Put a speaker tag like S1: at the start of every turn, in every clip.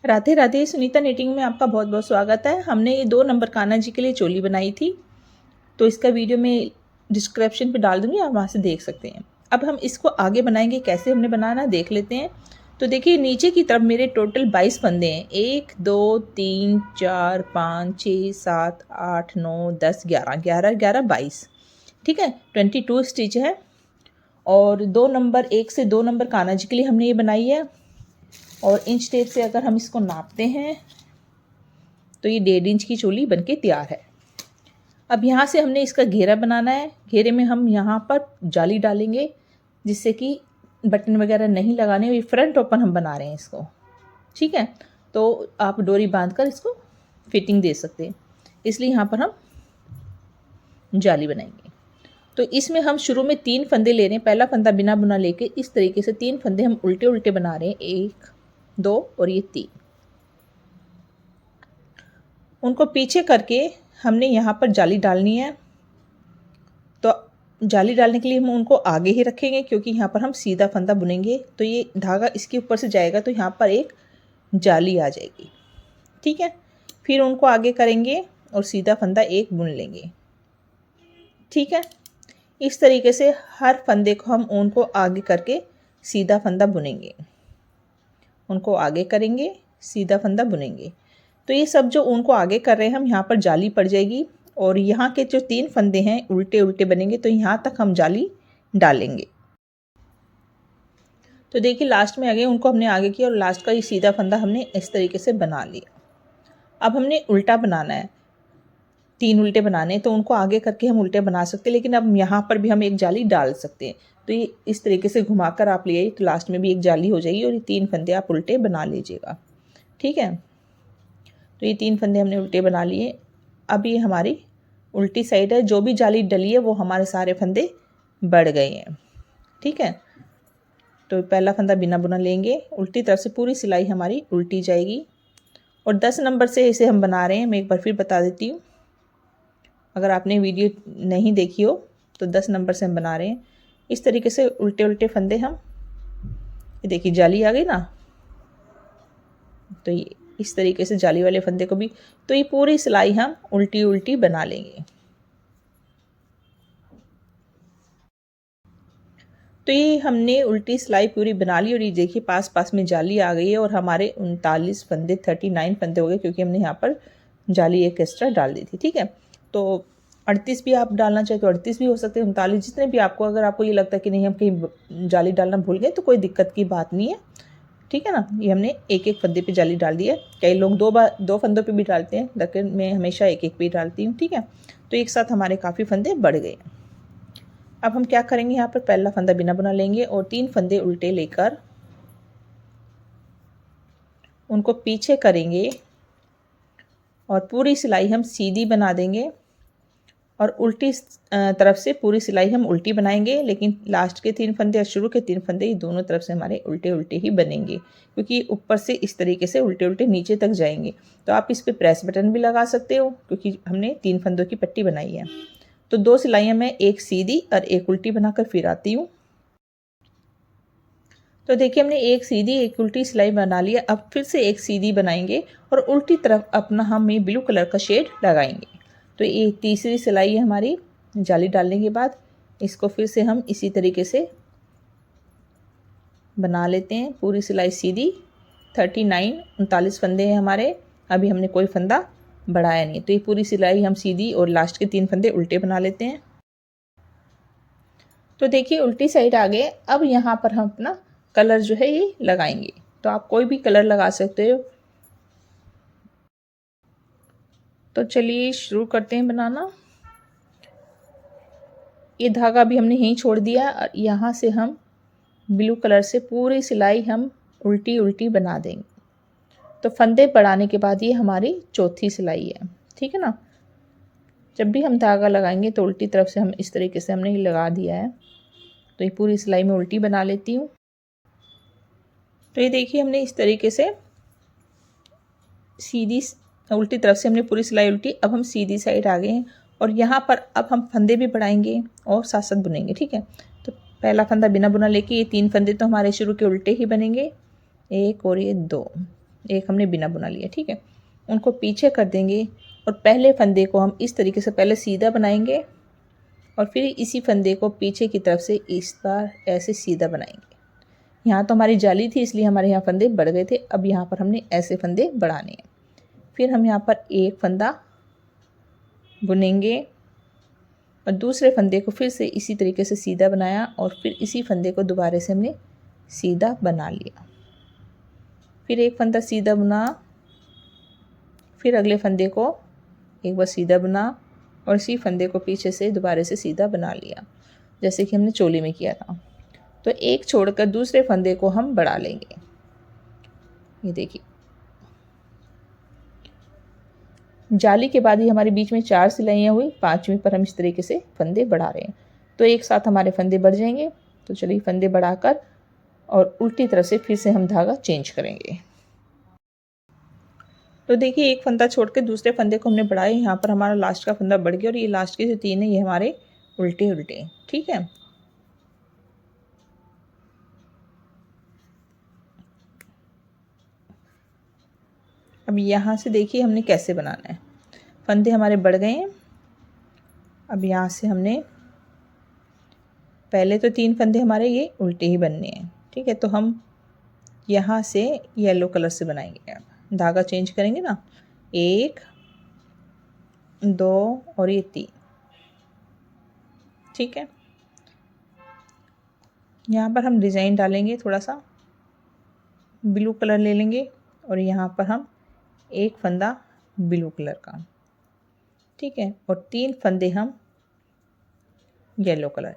S1: Radhe Radhe. Sunita knitting में आपका बहुत बहुत स्वागत है। हमने ये 2 नंबर कान्हा जी के लिए चोली बनाई थी, तो इसका वीडियो मैं डिस्क्रिप्शन पे डाल दूँगी, आप वहाँ से देख सकते हैं। अब हम इसको आगे बनाएंगे, कैसे हमने बनाना देख लेते हैं। तो देखिए नीचे की तरफ मेरे टोटल 22 फंदे हैं। 1 2 3 4 5 6 7 8 9 10 11 11 11 22, ठीक है। 22 स्टिच है। और 2 नंबर 1 से 2 नंबर कान्हा जी के लिए हमने ये बनाई है। और इंच टेप से अगर हम इसको नापते हैं तो ये 1.5 इंच की चोली बनके तैयार है। अब यहाँ से हमने इसका घेरा बनाना है। घेरे में हम यहाँ पर जाली डालेंगे, जिससे कि बटन वगैरह नहीं लगाने। ये फ्रंट ओपन हम बना रहे हैं इसको, ठीक है। तो आप डोरी बांधकर इसको फिटिंग दे सकते हैं, इसलिए यहाँ पर हम जाली बनाएंगे। तो इसमें हम शुरू में 3 फंदे ले रहे हैं। पहला फंदा बिना बुना लेके इस तरीके से 3 फंदे हम उल्टे उल्टे बना रहे हैं। 1 2 और ये 3। उनको पीछे करके हमने यहाँ पर जाली डालनी है। तो जाली डालने के लिए हम उनको आगे ही रखेंगे, क्योंकि यहाँ पर हम सीधा फंदा बुनेंगे। तो ये धागा इसके ऊपर से जाएगा, तो यहाँ पर एक जाली आ जाएगी, ठीक है। फिर उनको आगे करेंगे और सीधा फंदा एक बुन लेंगे, ठीक है। इस तरीके से हर फंदे को हम उनको आगे करके सीधा फंदा बुनेंगे। उनको आगे करेंगे, सीधा फंदा बुनेंगे। तो ये सब जो उनको आगे कर रहे हैं हम, यहाँ पर जाली पड़ जाएगी। और यहाँ के जो 3 फंदे हैं उल्टे उल्टे बनेंगे, तो यहाँ तक हम जाली डालेंगे। तो देखिए लास्ट में आ गए, उनको हमने आगे किया और लास्ट का ये सीधा फंदा हमने इस तरीके से बना लिया। अब हमने उल्टा बनाना है, 3 उल्टे बनाने, तो उनको आगे करके हम उल्टे बना सकते हैं, लेकिन अब यहाँ पर भी हम एक जाली डाल सकते हैं। तो ये इस तरीके से घुमाकर आप ले आइए, तो लास्ट में भी एक जाली हो जाएगी और ये 3 फंदे आप उल्टे बना लीजिएगा, ठीक है। तो ये 3 फंदे हमने उल्टे बना लिए। अब ये हमारी उल्टी साइड है, जो भी जाली डली है वो हमारे सारे फंदे बढ़ गए हैं, ठीक है। तो पहला फंदा बिना बुना लेंगे, उल्टी तरफ से पूरी सिलाई हमारी उल्टी जाएगी। और 10 नंबर से इसे हम बना रहे हैं। मैं एक बार फिर बता देती हूँ, अगर आपने वीडियो नहीं देखी हो तो 10 नंबर से हम बना रहे हैं। इस तरीके से उल्टे उल्टे फंदे हम, ये देखिए जाली आ गई ना, तो ये इस तरीके से जाली वाले फंदे को भी, तो ये पूरी सिलाई हम उल्टी उल्टी बना लेंगे। तो ये हमने उल्टी सिलाई पूरी बना ली। और ये देखिए पास पास में जाली आ गई है और हमारे 39 फंदे 39 फंदे हो गए, क्योंकि हमने यहाँ पर जाली एक एक्स्ट्रा डाल दी थी, ठीक है। तो 38 भी आप डालना चाहे तो 38 भी हो सकते हैं, 39, जितने भी आपको, अगर आपको ये लगता है कि नहीं हम कहीं जाली डालना भूल गए, तो कोई दिक्कत की बात नहीं है, ठीक है ना। ये हमने एक एक फंदे पे जाली डाल दी है। कई लोग 2 फंदों पे भी डालते हैं, लेकिन मैं हमेशा एक एक पे डालती हूँ, ठीक है। तो एक साथ हमारे काफ़ी फंदे बढ़ गए। अब हम क्या करेंगे, यहाँ पर पहला फंदा बिना बुना लेंगे और 3 फंदे उल्टे लेकर उनको पीछे करेंगे और पूरी सिलाई हम सीधी बना देंगे। और उल्टी तरफ से पूरी सिलाई हम उल्टी बनाएंगे, लेकिन लास्ट के 3 फंदे और शुरू के 3 फंदे ये दोनों तरफ से हमारे उल्टे उल्टे ही बनेंगे, क्योंकि ऊपर से इस तरीके से उल्टे उल्टे नीचे तक जाएंगे। तो आप इस पर प्रेस बटन भी लगा सकते हो, क्योंकि हमने 3 फंदों की पट्टी बनाई है। तो 2 सिलाइयाँ मैं एक सीधी और एक उल्टी बनाकर फिर आती हूँ। तो देखिए हमने एक सीधी एक उल्टी सिलाई बना लिया। अब फिर से एक सीधी बनाएंगे और उल्टी तरफ अपना हम ये ब्लू कलर का शेड लगाएंगे। तो ये तीसरी सिलाई है हमारी। जाली डालने के बाद इसको फिर से हम इसी तरीके से बना लेते हैं, पूरी सिलाई सीधी। 39 फंदे हैं हमारे, अभी हमने कोई फंदा बढ़ाया नहीं। तो ये पूरी सिलाई हम सीधी और लास्ट के 3 फंदे उल्टे बना लेते हैं। तो देखिए उल्टी साइड आ गए। अब यहाँ पर हम अपना कलर जो है ये लगाएंगे। तो आप कोई भी कलर लगा सकते हो। तो चलिए शुरू करते हैं बनाना। ये धागा भी हमने यहीं छोड़ दिया और यहाँ से हम ब्लू कलर से पूरी सिलाई हम उल्टी उल्टी बना देंगे। तो फंदे बढ़ाने के बाद ये हमारी चौथी सिलाई है, ठीक है ना। जब भी हम धागा लगाएंगे तो उल्टी तरफ से हम इस तरीके से हमने लगा दिया है। तो ये पूरी सिलाई में उल्टी बना लेती हूँ। तो ये देखिए हमने इस तरीके से सीधी उल्टी तरफ से हमने पूरी सिलाई उल्टी। अब हम सीधी साइड आ गए हैं और यहाँ पर अब हम फंदे भी बढ़ाएंगे और साथ साथ बुनेंगे, ठीक है। तो पहला फंदा बिना बुना लेके ये 3 फंदे तो हमारे शुरू के उल्टे ही बनेंगे, 1 और ये 2। एक हमने बिना बुना लिया, ठीक है। उनको पीछे कर देंगे और पहले फंदे को हम इस तरीके से पहले सीधा बनाएंगे और फिर इसी फंदे को पीछे की तरफ से इस बार ऐसे सीधा बनाएंगे। यहाँ तो हमारी जाली थी इसलिए हमारे यहाँ फंदे बढ़ गए थे, अब यहाँ पर हमने ऐसे फंदे बढ़ाने हैं। फिर हम यहाँ पर एक फंदा बुनेंगे और दूसरे फंदे को फिर से इसी तरीके से सीधा बनाया और फिर इसी फंदे को दोबारा से हमने सीधा बना लिया। फिर एक फंदा सीधा बुना, फिर अगले फंदे को एक बार सीधा बुना और इसी फंदे को पीछे से दोबारा से सीधा बना लिया, जैसे कि हमने चोली में किया था। तो एक छोड़कर दूसरे फंदे को हम बढ़ा लेंगे। ये देखिए, जाली के बाद ही हमारे बीच में 4 सिलाइयाँ हुई, 5वीं पर हम इस तरीके से फंदे बढ़ा रहे हैं। तो एक साथ हमारे फंदे बढ़ जाएंगे। तो चलिए फंदे बढ़ाकर और उल्टी तरफ से फिर से हम धागा चेंज करेंगे। तो देखिए, एक फंदा छोड़ के दूसरे फंदे को हमने बढ़ाया, यहाँ पर हमारा लास्ट का फंदा बढ़ गया और ये लास्ट के जो 3 है ये हमारे उल्टे उल्टे, ठीक है। अब यहाँ से देखिए हमने कैसे बनाना है। फंदे हमारे बढ़ गए हैं। अब यहाँ से हमने पहले तो 3 फंदे हमारे ये उल्टे ही बनने हैं, ठीक है। तो हम यहाँ से येलो कलर से बनाएंगे। अब धागा चेंज करेंगे ना, 1 2 और ये 3, ठीक है। यहाँ पर हम डिज़ाइन डालेंगे, थोड़ा सा ब्लू कलर ले लेंगे और यहाँ पर हम एक फंदा ब्लू कलर का, ठीक है, और 3 फंदे हम येलो कलर,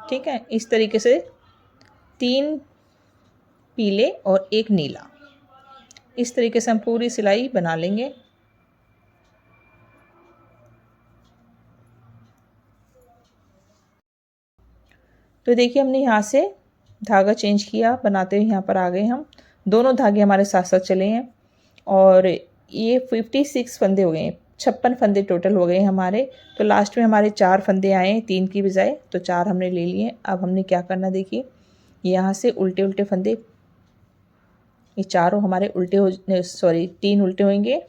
S1: ठीक है। इस तरीके से 3 पीले और 1 नीला, इस तरीके से हम पूरी सिलाई बना लेंगे। तो देखिए हमने यहाँ से धागा चेंज किया, बनाते हुए यहाँ पर आ गए हम। दोनों धागे हमारे साथ साथ चले हैं और ये 56 फंदे हो गए हैं, 56 फंदे टोटल हो गए हमारे। तो लास्ट में हमारे 4 फंदे आए हैं 3 की बजाय, तो 4 हमने ले लिए। अब हमने क्या करना, देखिए यहाँ से उल्टे उल्टे फंदे, ये चारों हमारे उल्टे हो, सॉरी 3 उल्टे होंगे,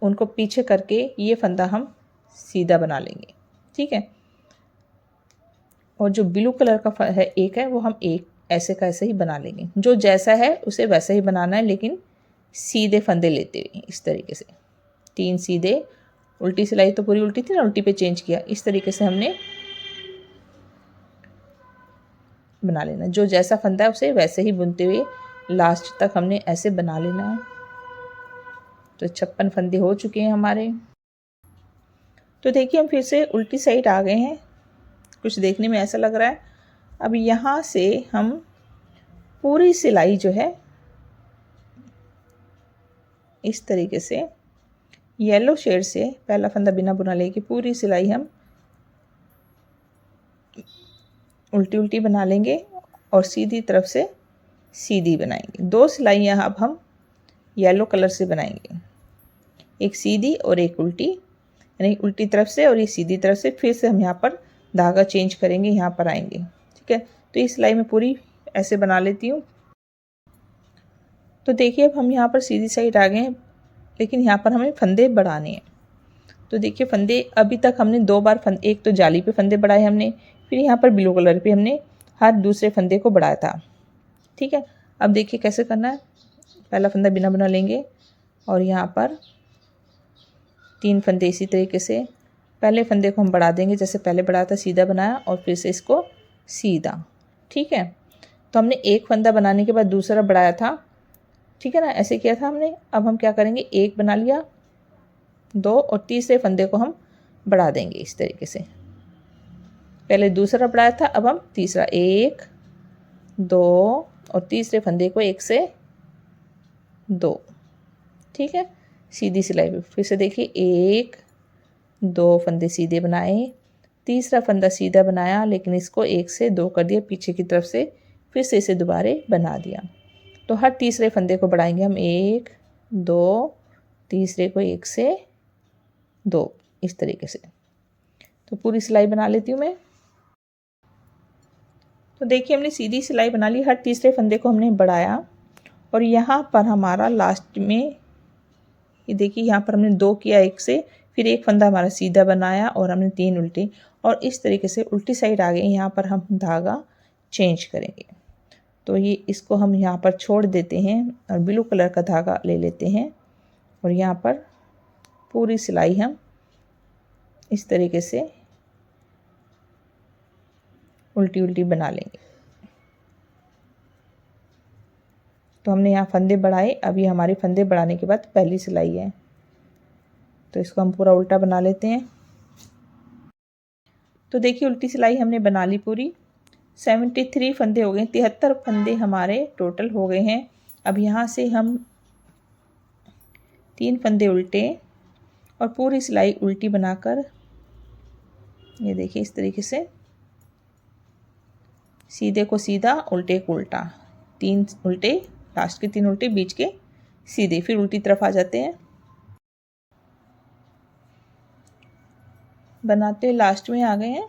S1: उनको पीछे करके ये फंदा हम सीधा बना लेंगे, ठीक है। और जो ब्लू कलर का है एक है, वो हम एक ऐसे का ऐसे ही बना लेंगे। जो जैसा है उसे वैसा ही बनाना है, लेकिन सीधे फंदे लेते हुए इस तरीके से 3 सीधे, उल्टी सिलाई तो पूरी उल्टी थी ना, उल्टी पे चेंज किया, इस तरीके से हमने बना लेना। जो जैसा फंदा है उसे वैसे ही बुनते हुए लास्ट तक हमने ऐसे बना लेना है। तो 56 फंदे हो चुके हैं हमारे। तो देखिए हम फिर से उल्टी साइड आ गए हैं, कुछ देखने में ऐसा लग रहा है। अब यहाँ से हम पूरी सिलाई जो है इस तरीके से येलो शेड से पहला फंदा बिना बुना लेके पूरी सिलाई हम उल्टी उल्टी बना लेंगे और सीधी तरफ से सीधी बनाएंगे। 2 सिलाइयाँ अब हम येलो कलर से बनाएंगे, एक सीधी और एक उल्टी, यानी उल्टी तरफ से और ये सीधी तरफ से। फिर से हम यहाँ पर धागा चेंज करेंगे, यहाँ पर आएंगे, ठीक है। तो इस सिलाई में पूरी ऐसे बना लेती हूँ। तो देखिए अब हम यहाँ पर सीधी साइड आ गए हैं, लेकिन यहाँ पर हमें फंदे बढ़ाने हैं। तो देखिए फंदे अभी तक हमने 2 बार एक तो जाली पे फंदे बढ़ाए हमने, फिर यहाँ पर ब्लू कलर पे हमने हर दूसरे फंदे को बढ़ाया था, ठीक है। अब देखिए कैसे करना है। पहला फंदा बिना बुना लेंगे और यहाँ पर 3 फंदे इसी तरीके से, पहले फंदे को हम बढ़ा देंगे, जैसे पहले बढ़ाया था सीधा बनाया और फिर से इसको सीधा, ठीक है। तो हमने एक फंदा बनाने के बाद दूसरा बढ़ाया था, ठीक है ना, ऐसे किया था हमने। अब हम क्या करेंगे, एक बना लिया, 2 और तीसरे फंदे को हम बढ़ा देंगे इस तरीके से। पहले दूसरा बढ़ाया था, अब हम तीसरा, 1 2 और तीसरे फंदे को 1 से 2, ठीक है। सीधी सिलाई पे फिर से देखिए 1 2 फंदे सीधे बनाए, तीसरा फंदा सीधा बनाया लेकिन इसको 1 से 2 कर दिया पीछे की तरफ से, फिर से इसे दोबारा बना दिया। तो हर तीसरे फंदे को बढ़ाएंगे हम, 1 2, तीसरे को 1 से 2, इस तरीके से। तो पूरी सिलाई बना लेती हूँ मैं। तो देखिए हमने सीधी सिलाई बना ली, हर तीसरे फंदे को हमने बढ़ाया और यहाँ पर हमारा लास्ट में ये देखिए यहाँ पर हमने 2 किया एक से, फिर एक फंदा हमारा सीधा बनाया और हमने 3 उल्टे, और इस तरीके से उल्टी साइड आ गए। यहाँ पर हम धागा चेंज करेंगे, तो ये इसको हम यहाँ पर छोड़ देते हैं और ब्लू कलर का धागा ले लेते हैं और यहाँ पर पूरी सिलाई हम इस तरीके से उल्टी उल्टी बना लेंगे। तो हमने यहाँ फंदे बढ़ाए, अब ये हमारे फंदे बढ़ाने के बाद पहली सिलाई है, तो इसको हम पूरा उल्टा बना लेते हैं। तो देखिए उल्टी सिलाई हमने बना ली पूरी, 73 फंदे हो गए, 73 फंदे हमारे टोटल हो गए हैं। अब यहाँ से हम 3 फंदे उल्टे और पूरी सिलाई उल्टी बनाकर ये देखिए इस तरीके से सीधे को सीधा, उल्टे को उल्टा, 3 उल्टे, लास्ट के 3 उल्टे, बीच के सीधे, फिर उल्टी तरफ आ जाते हैं। बनाते हुए लास्ट में आ गए हैं।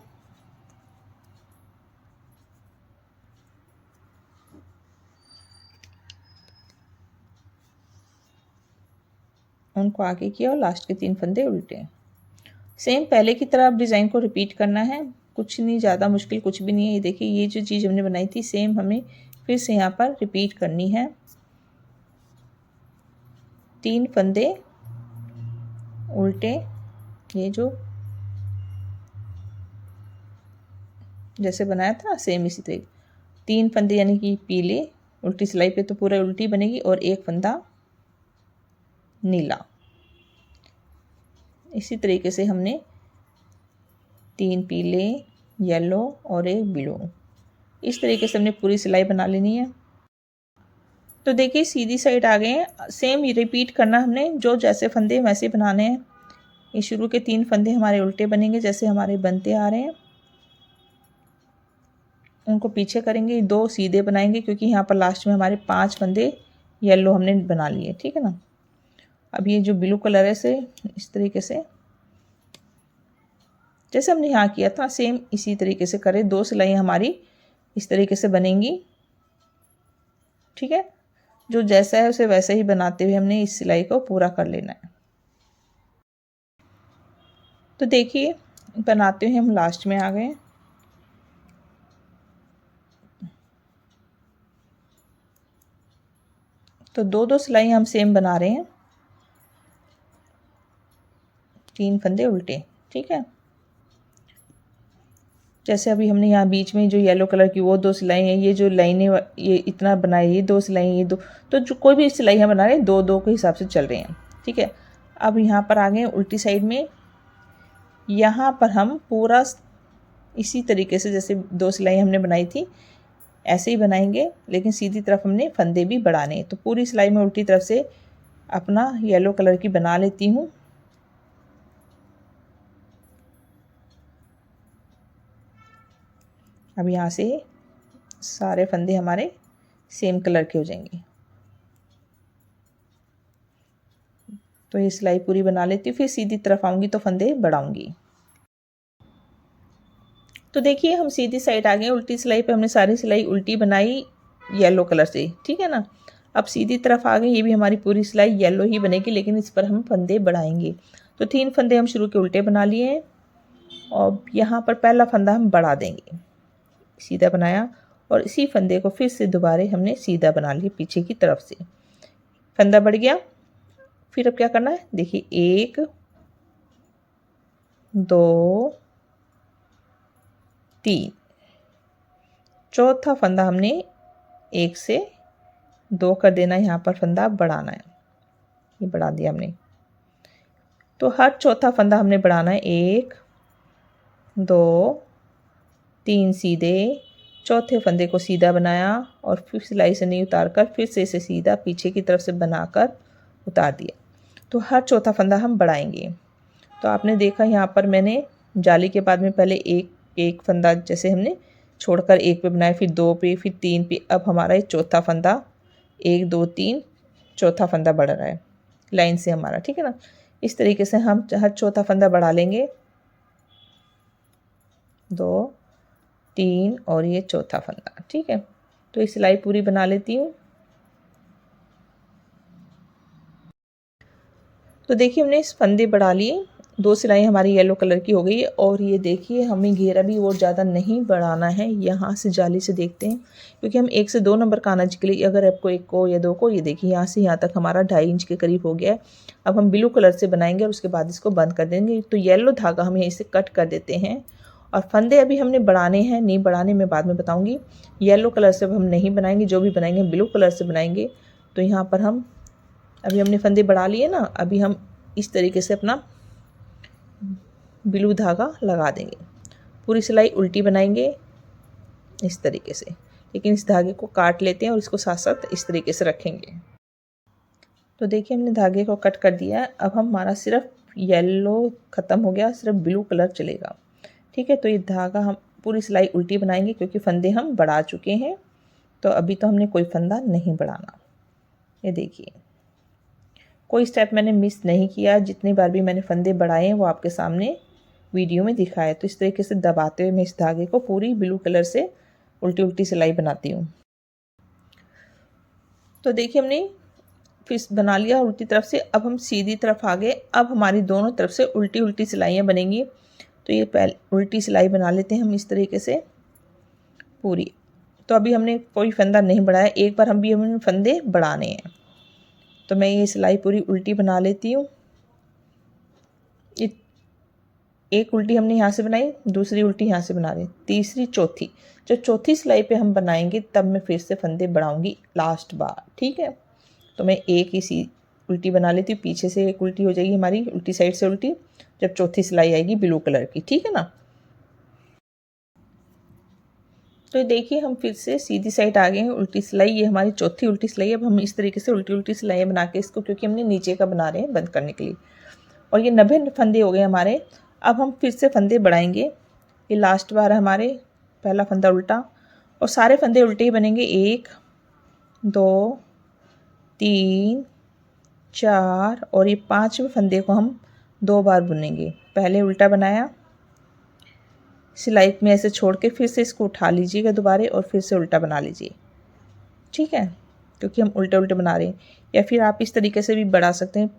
S1: उनको आगे किया और लास्ट के 3 फंदे उल्टे। सेम पहले की तरह अब डिज़ाइन को रिपीट करना है, कुछ नहीं, ज़्यादा मुश्किल कुछ भी नहीं है। ये देखिए ये जो चीज़ हमने बनाई थी सेम हमें फिर से यहाँ पर रिपीट करनी है। 3 फंदे उल्टे, ये जो जैसे बनाया था सेम इसी तरीके, 3 फंदे यानी कि पीले, उल्टी सिलाई पे तो पूरा उल्टी बनेगी, और एक फंदा नीला। इसी तरीके से हमने 3 पीले, येलो और एक ब्लू, इस तरीके से हमने पूरी सिलाई बना लेनी है। तो देखिए सीधी साइड आ गए हैं, सेम रिपीट करना हमने, जो जैसे फंदे वैसे बनाने हैं। ये शुरू के 3 फंदे हमारे उल्टे बनेंगे जैसे हमारे बनते आ रहे हैं, उनको पीछे करेंगे, 2 सीधे बनाएंगे क्योंकि यहाँ पर लास्ट में हमारे 5 फंदे येलो हमने बना लिए, ठीक है ना। अब ये जो ब्लू कलर है इसे इस तरीके से जैसे हमने यहाँ किया था सेम इसी तरीके से करें, 2 सिलाई हमारी इस तरीके से बनेंगी, ठीक है। जो जैसा है उसे वैसे ही बनाते हुए हमने इस सिलाई को पूरा कर लेना है। तो देखिए बनाते हुए हम लास्ट में आ गए। तो 2-2 सिलाई हम सेम बना रहे हैं, 3 फंदे उल्टे, ठीक है। जैसे अभी हमने यहाँ बीच में जो येलो कलर की वो 2 सिलाई हैं, ये जो लाइनें ये इतना बनाए, ये 2 सिलाई, ये 2, तो जो कोई भी सिलाई हम बना रहे हैं 2-2 के हिसाब से चल रहे हैं, ठीक है। अब यहाँ पर आ गए उल्टी साइड में, यहाँ पर हम पूरा इसी तरीके से जैसे 2 सिलाई हमने बनाई थी ऐसे ही बनाएंगे, लेकिन सीधी तरफ हमने फंदे भी बढ़ाने। तो पूरी सिलाई में उल्टी तरफ से अपना येलो कलर की बना लेती हूँ। अब यहाँ से सारे फंदे हमारे सेम कलर के हो जाएंगे। तो ये सिलाई पूरी बना लेती हूँ, फिर सीधी तरफ आऊँगी तो फंदे बढ़ाऊँगी। तो देखिए हम सीधी साइड आ गए, उल्टी सिलाई पे हमने सारी सिलाई उल्टी बनाई येलो कलर से, ठीक है ना। अब सीधी तरफ आ गए, ये भी हमारी पूरी सिलाई येलो ही बनेगी, लेकिन इस पर हम फंदे बढ़ाएंगे। तो 3 फंदे हम शुरू के उल्टे बना लिए हैं और यहाँ पर पहला फंदा हम बढ़ा देंगे, सीधा बनाया, और इसी फंदे को फिर से दोबारा हमने सीधा बना लिया पीछे की तरफ से, फंदा बढ़ गया। फिर अब क्या करना है, देखिए 1 2 3, चौथा फंदा हमने 1 से 2 कर देना, यहाँ पर फंदा बढ़ाना है, ये बढ़ा दिया हमने। तो हर चौथा फंदा हमने बढ़ाना है, 1 2 3 सीधे, चौथे फंदे को सीधा बनाया और फिर सिलाई से नहीं उतार कर फिर से इसे सीधा पीछे की तरफ से बनाकर उतार दिया। तो हर चौथा फंदा हम बढ़ाएंगे। तो आपने देखा यहाँ पर मैंने जाली के बाद में पहले एक फंदा जैसे हमने छोड़कर 1 पे बनाया, फिर 2 पे, फिर 3 पे। अब हमारा ये चौथा फंदा 1 2 3 चौथा फंदा बढ़ रहा है लाइन से हमारा, ठीक है ना। इस तरीके से हम हर चौथा फंदा बढ़ा लेंगे, 2 3 और ये चौथा फंदा। ठीक है, तो ये सिलाई पूरी बना लेती हूँ। तो देखिए हमने इस फंदे बढ़ा लिए, 2 सिलाई हमारी येलो कलर की हो गई है। और ये देखिए हमें घेरा भी और ज़्यादा नहीं बढ़ाना है। यहाँ से जाली से देखते हैं, क्योंकि हम 1 से 2 नंबर कानाजी के लिए अगर आपको 1 को या 2 को, ये देखिए यहाँ से यहाँ तक हमारा 2.5 इंच के करीब हो गया है। अब हम ब्लू कलर से बनाएंगे और उसके बाद इसको बंद कर देंगे। तो येलो धागा हम यहीं से कट कर देते हैं। और फंदे अभी हमने बढ़ाने हैं, नहीं बढ़ाने मैं बाद में बताऊँगी। येलो कलर से अब हम नहीं बनाएंगे, जो भी बनाएंगे ब्लू कलर से बनाएंगे। तो यहाँ पर हम अभी हमने फंदे बढ़ा लिए ना, अभी हम इस तरीके से अपना ब्लू धागा लगा देंगे। पूरी सिलाई उल्टी बनाएंगे इस तरीके से, लेकिन इस धागे को काट लेते हैं और इसको साथ साथ इस तरीके से रखेंगे। तो देखिए हमने धागे को कट कर दिया है। अब हमारा सिर्फ येलो ख़त्म हो गया, सिर्फ ब्लू कलर चलेगा। ठीक है, तो ये धागा हम पूरी सिलाई उल्टी बनाएंगे, क्योंकि फंदे हम बढ़ा चुके हैं। तो अभी तो हमने कोई फंदा नहीं बढ़ाना। ये देखिए कोई स्टेप मैंने मिस नहीं किया। जितनी बार भी मैंने फंदे बढ़ाए हैं वो आपके सामने वीडियो में दिखाया। तो इस तरीके से दबाते हुए मैं इस धागे को पूरी ब्लू कलर से उल्टी उल्टी सिलाई बनाती हूँ। तो देखिए हमने फिर बना लिया उल्टी तरफ से। अब हम सीधी तरफ आ गए। अब हमारी दोनों तरफ से उल्टी उल्टी सिलाइयाँ बनेंगी। तो ये पहले उल्टी सिलाई बना लेते हैं हम इस तरीके से पूरी। तो अभी हमने कोई फंदा नहीं बढ़ाया, एक बार हमने फंदे बढ़ाने हैं। तो मैं ये सिलाई पूरी उल्टी बना लेती हूँ। एक उल्टी हमने यहाँ से बनाई, दूसरी उल्टी यहाँ से बना रही, तीसरी चौथी। जो चौथी सिलाई पे हम बनाएंगे तब मैं फिर से फंदे बढ़ाऊंगी लास्ट बार। ठीक है, तो मैं एक ही सी उल्टी बना लेती हूँ, पीछे से एक उल्टी हो जाएगी हमारी, उल्टी साइड से उल्टी, जब चौथी सिलाई आएगी ब्लू कलर की। ठीक है ना। तो देखिए हम फिर से सीधी साइड आ गए हैं। उल्टी सिलाई ये हमारी चौथी उल्टी सिलाई। अब हम इस तरीके से उल्टी उल्टी सिलाइयाँ बना के इसको, क्योंकि हमने नीचे का बना रहे हैं बंद करने के लिए, और ये 90 फंदे हो गए हमारे। अब हम फिर से फंदे बढ़ाएंगे। ये लास्ट बार है हमारे, पहला फंदा उल्टा, और सारे फंदे उल्टे ही बनेंगे। 1 2 3 4 और ये 5वें फंदे को हम 2 बार बुनेंगे। पहले उल्टा बनाया, सिलाई में ऐसे छोड़ के फिर से इसको उठा लीजिएगा दोबारा और फिर से उल्टा बना लीजिए। ठीक है, क्योंकि हम उल्टे उल्टे बना रहे हैं। या फिर आप इस तरीके से भी बढ़ा सकते हैं।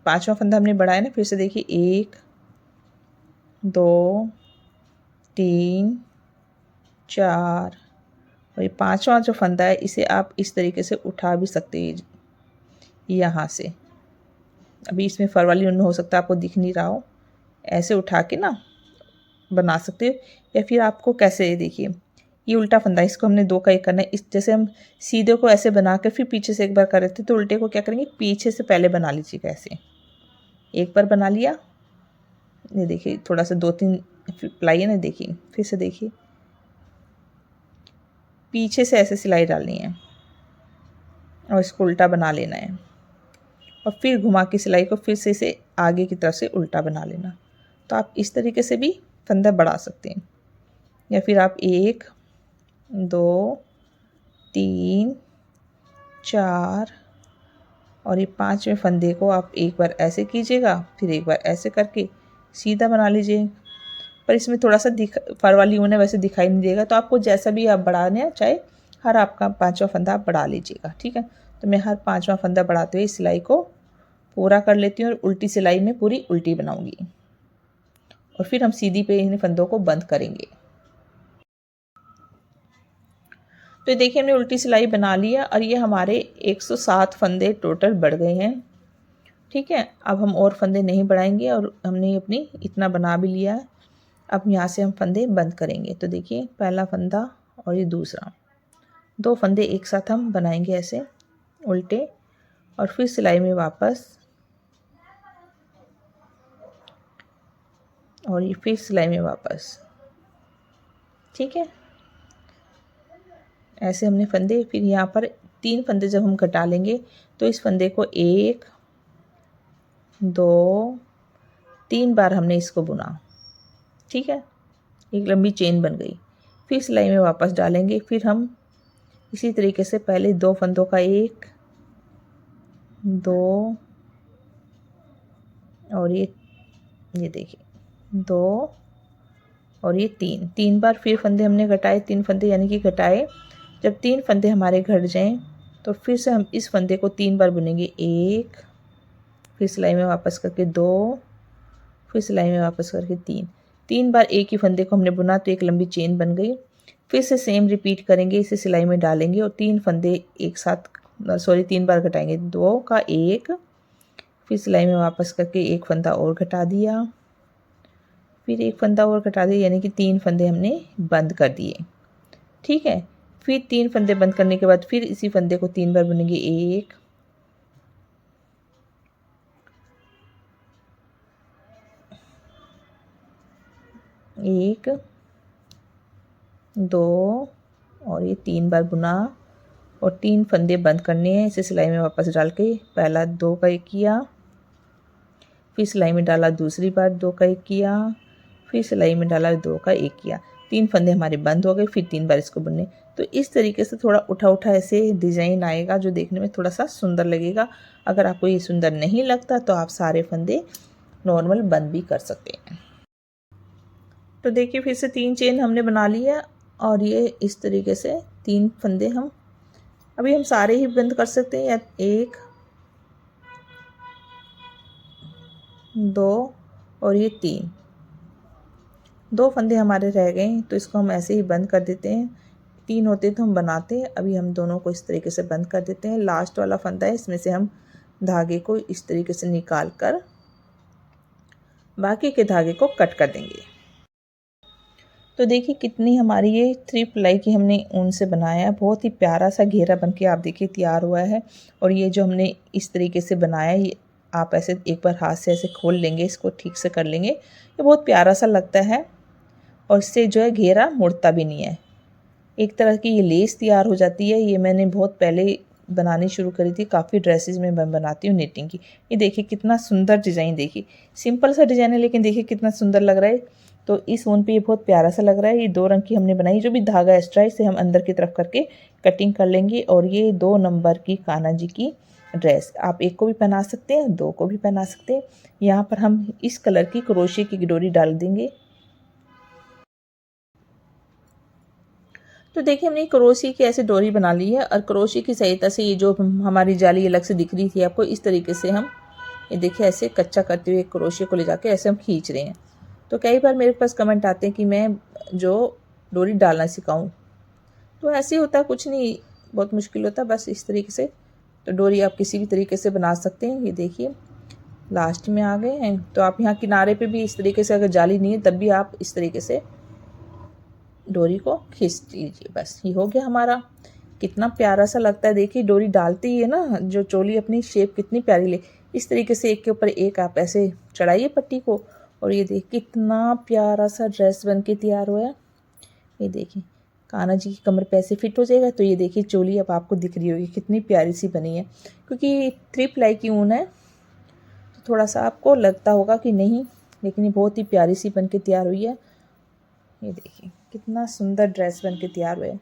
S1: 5वां फंदा हमने बढ़ाया ना, फिर से देखिए 1 2 3 4 और ये 5वां जो फंदा है इसे आप इस तरीके से उठा भी सकते हैं यहाँ से। अभी इसमें फर वाली ऊन हो सकता है आपको दिख नहीं रहा हो, ऐसे उठा के ना बना सकते हो। या फिर आपको कैसे, देखिए ये उल्टा फंदा, इसको हमने 2 का 1 करना है। इस जैसे हम सीधे को ऐसे बना कर फिर पीछे से एक बार कर रहे थे, तो उल्टे को क्या करेंगे, पीछे से पहले बना लीजिएगा। ऐसे एक बार बना लिया, ये देखिए थोड़ा सा 2-3 प्लाई है ना, देखिए फिर से देखिए पीछे से ऐसे सिलाई डालनी है और इसको उल्टा बना लेना है, और फिर घुमा के सिलाई को फिर से इसे आगे की तरफ से उल्टा बना लेना। तो आप इस तरीके से भी फंदा बढ़ा सकते हैं। या फिर आप 1 2 3 4 और ये 5वें फंदे को आप एक बार ऐसे कीजिएगा, फिर एक बार ऐसे करके सीधा बना लीजिए। पर इसमें थोड़ा सा फर वाली ऊन है, वैसे दिखाई नहीं देगा। तो आपको जैसा भी आप बढ़ाने हैं, चाहे हर आपका 5वां फंदा आप बढ़ा लीजिएगा। ठीक है, तो मैं हर 5वां फंदा बढ़ाते हुए सिलाई को पूरा कर लेती हूँ और उल्टी सिलाई में पूरी उल्टी बनाऊंगी, और फिर हम सीधी पे इन फंदों को बंद करेंगे। तो देखिए हमने उल्टी सिलाई बना लिया और ये हमारे 107 फंदे टोटल बढ़ गए हैं। ठीक है, अब हम और फंदे नहीं बढ़ाएंगे और हमने अपनी इतना बना भी लिया है। अब यहाँ से हम फंदे बंद करेंगे। तो देखिए पहला फंदा और ये दूसरा, 2 फंदे एक साथ हम बनाएंगे ऐसे उल्टे, और फिर सिलाई में वापस, और ये फिर सिलाई में वापस। ठीक है, ऐसे हमने फंदे, फिर यहाँ पर 3 फंदे जब हम घटा लेंगे तो इस फंदे को 1 2 3 बार हमने इसको बुना। ठीक है, एक लंबी चेन बन गई। फिर सिलाई में वापस डालेंगे। फिर हम इसी तरीके से पहले 2 फंदों का 1 2 और ये देखिए 2 और ये 3 बार फिर फंदे हमने घटाए, 3 फंदे यानी कि घटाए। जब 3 फंदे हमारे घट जाएं तो फिर से हम इस फंदे को 3 बार बुनेंगे। 1, फिर सिलाई में वापस करके 2, फिर सिलाई में वापस करके 3 बार एक ही फंदे को हमने बुना तो एक लंबी चेन बन गई। फिर से सेम रिपीट करेंगे, इसे सिलाई में डालेंगे और 3 फंदे एक साथ 3 बार घटाएंगे। 2 का 1, फिर सिलाई में वापस करके एक फंदा और घटा दिया, फिर एक फंदा और घटा दिया, यानी कि 3 फंदे हमने बंद कर दिए। ठीक है, फिर 3 फंदे बंद करने के बाद फिर इसी फंदे को 3 बार बुनेंगे। 1, 2 और ये 3 बार बुना और 3 फंदे बंद करने हैं। इसे सिलाई में वापस डाल के पहला 2 का 1 किया, फिर सिलाई में डाला दूसरी बार 2 का 1 किया, फिर सिलाई में डाला 2 का 1 किया। 3 फंदे हमारे बंद हो गए, फिर 3 बार इसको बुनने। तो इस तरीके से थोड़ा उठा उठा ऐसे डिज़ाइन आएगा जो देखने में थोड़ा सा सुंदर लगेगा। अगर आपको ये सुंदर नहीं लगता तो आप सारे फंदे नॉर्मल बंद भी कर सकते हैं। तो देखिए फिर से 3 चेन हमने बना ली है और ये इस तरीके से 3 फंदे हम अभी हम सारे ही बंद कर सकते हैं, या 1, 2 और ये 2 फंदे हमारे रह गए, तो इसको हम ऐसे ही बंद कर देते हैं। 3 होते तो हम बनाते, अभी हम दोनों को इस तरीके से बंद कर देते हैं। लास्ट वाला फंदा है, इसमें से हम धागे को इस तरीके से निकाल कर बाकी के धागे को कट कर देंगे। तो देखिए कितनी हमारी ये 3 प्लाई की हमने ऊन से बनाया है, बहुत ही प्यारा सा घेरा बनके आप देखिए तैयार हुआ है। और ये जो हमने इस तरीके से बनाया है, ये आप ऐसे एक बार हाथ से ऐसे खोल लेंगे, इसको ठीक से कर लेंगे, ये बहुत प्यारा सा लगता है और इससे जो है घेरा मुड़ता भी नहीं है। एक तरह की ये लेस तैयार हो जाती है। ये मैंने बहुत पहले बनानी शुरू करी थी, काफ़ी ड्रेसेस में मैं बनाती हूँ निटिंग की। ये देखिए कितना सुंदर डिज़ाइन, देखिए सिंपल सा डिज़ाइन है लेकिन देखिए कितना सुंदर लग रहा है। तो इस ऊन पे ये बहुत प्यारा सा लग रहा है। ये 2 रंग की हमने बनाई, जो भी धागा एक्स्ट्रा है इसे हम अंदर की तरफ करके कटिंग कर लेंगे। और ये 2 नंबर की कान्हा जी की ड्रेस, आप एक को भी पहना सकते हैं, 2 को भी पहना सकते हैं। यहाँ पर हम इस कलर की क्रोशे की डोरी डाल देंगे। तो देखिए हमने क्रोशे की ऐसे डोरी बना ली है और क्रोशे की सहायता से ये जो हमारी जाली अलग से दिख रही थी आपको, इस तरीके से हम ये देखिए ऐसे कच्चा करते हुए क्रोशे को ले जाके ऐसे हम खींच रहे हैं। तो कई बार मेरे पास कमेंट आते हैं कि मैं जो डोरी डालना सिखाऊं, तो ऐसे ही होता है, कुछ नहीं बहुत मुश्किल होता, बस इस तरीके से। तो डोरी आप किसी भी तरीके से बना सकते हैं। ये देखिए लास्ट में आ गए हैं, तो आप यहाँ किनारे पे भी इस तरीके से, अगर जाली नहीं है तब भी आप इस तरीके से डोरी को खींच लीजिए। बस ये हो गया हमारा। कितना प्यारा सा लगता है, देखिए डोरी डालती ही है ना, जो चोली अपनी शेप कितनी प्यारी ले। इस तरीके से एक के ऊपर एक आप ऐसे चढ़ाइए पट्टी को और ये देखिए कितना प्यारा सा ड्रेस बन के तैयार हुआ है। ये देखिए कान्हा जी की कमर पे ऐसे फिट हो जाएगा। तो ये देखिए चोली अब आपको दिख रही होगी कितनी प्यारी सी बनी है, क्योंकि 3 प्लाई की ऊन है तो थोड़ा सा आपको लगता होगा कि नहीं, लेकिन ये बहुत ही प्यारी सी बन के तैयार हुई है। ये देखिए कितना सुंदर ड्रेस बन के तैयार हुए।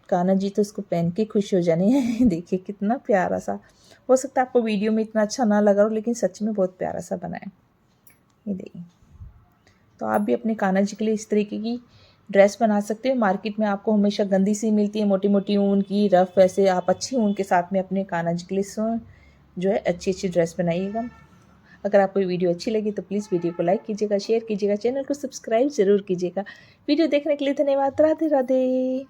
S1: कान्हा जी तो इसको पहन के खुश हो जाने हैं। देखिए कितना प्यारा सा, हो सकता है आपको वीडियो में इतना अच्छा ना लगा हो, लेकिन सच में बहुत प्यारा सा बना है। ये देखिए, तो आप भी अपने कान्हा जी के लिए इस तरीके की ड्रेस बना सकते हो। मार्केट में आपको हमेशा गंदी सी मिलती है, मोटी मोटी ऊन की, रफ, ऐसे आप अच्छी ऊन के साथ में अपने कान्हा जी के लिए जो है अच्छी अच्छी ड्रेस बनाइएगा। अगर आपको वीडियो अच्छी लगी तो प्लीज़ वीडियो को लाइक कीजिएगा, शेयर कीजिएगा, चैनल को सब्सक्राइब ज़रूर कीजिएगा। वीडियो देखने के लिए धन्यवाद। राधे राधे।